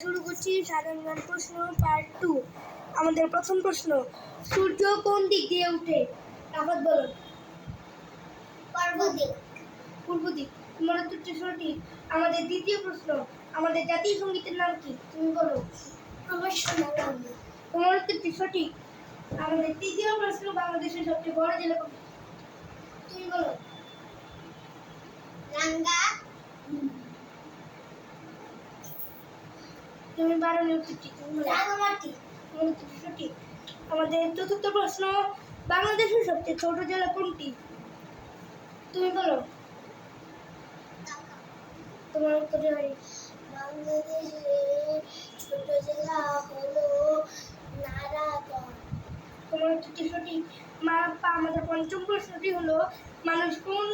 শুরু করছি সাধারণ জ্ঞান প্রশ্ন পার্ট 2। আমাদের প্রথম প্রশ্ন, সূর্য কোন দিক দিয়ে ওঠে? আবার বলো। পূর্ব দিক। পূর্ব দিক। তোমার উত্তরটি সঠিক। আমাদের দ্বিতীয় প্রশ্ন, আমাদের জাতীয় সঙ্গীতের নাম কি? তুমি বলো। অবশ্যই বাংলা। তোমার উত্তরটি সঠিক। আমাদের তৃতীয় প্রশ্ন, বাংলাদেশের সবচেয়ে বড় জেলা কোনটি? তুমি বলো। রাঙ্গা। তুমি বারো উত্তরটি। তুমি বলো। রাঙ্গামাটি। তোমার উত্তরটি সঠিক। আমাদের চতুর্থ প্রশ্ন, বাংলাদেশের সবচেয়ে ছোট জেলা কোনটি? তুমি বলো। তোমার উত্তরটি সঠিক। বাংলাদেশের ছোট জেলা হলো নারায়ণগঞ্জ। তোমার উত্তরটি সঠিক। আমাদের পঞ্চম প্রশ্নটি হলো, মানুষ কোন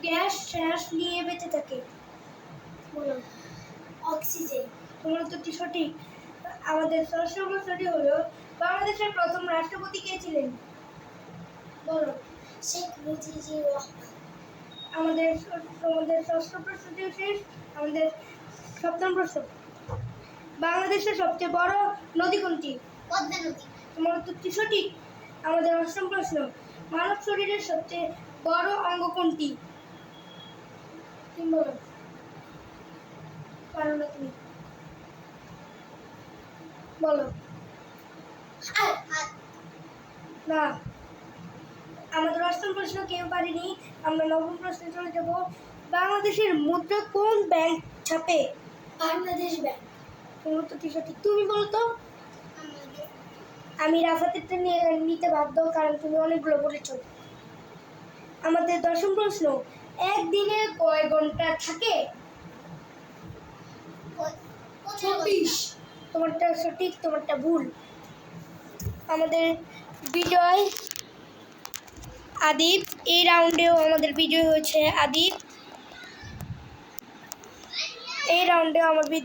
গ্যাস শ্বাস নিয়ে বেঁচে থাকে? বলো। অক্সিজেন। তোমার উত্তরটি সঠিক। আমাদের ষষ্ঠ প্রশ্নটি হলো, বাংলাদেশের প্রথম রাষ্ট্রপতি কে ছিলেন? বলো। শেখ মুজিবুর রহমান। আমাদের ষষ্ঠ প্রশ্নটিও শেষ। আমাদের সপ্তম প্রশ্ন, বাংলাদেশের সবচেয়ে বড় নদী কোনটি? পদ্মা নদী। তোমার উত্তরটি সঠিক। আমাদের অষ্টম প্রশ্ন, মানব শরীরের সবচেয়ে বড় অঙ্গ কোনটি? তুমি বলো। পারো না তুমি। বলো। হাত। না। আমাদের অষ্টম প্রশ্ন কেউ পারিনি। আমরা নবম প্রশ্নে চলে যাব, বাংলাদেশের মুদ্রা কোন ব্যাংক ছাপে? বাংলাদেশ ব্যাংক। তোমার উত্তরটি সঠিক। তুমি বলো তো। আমি রাফাতেরটা নিতে বাধ্য, কারণ তুমি অনেকগুলো বলেছ। আমাদের দশম প্রশ্ন, একদিনে কয় ঘন্টা থাকে? 24। তোমারটা সঠিক, তোমারটা ভুল। আমাদের বিজয় আদিপ। এই রাউন্ডেও আমাদের বিজয় হয়েছে আদিপ। এই রাউন্ডেও আমাদের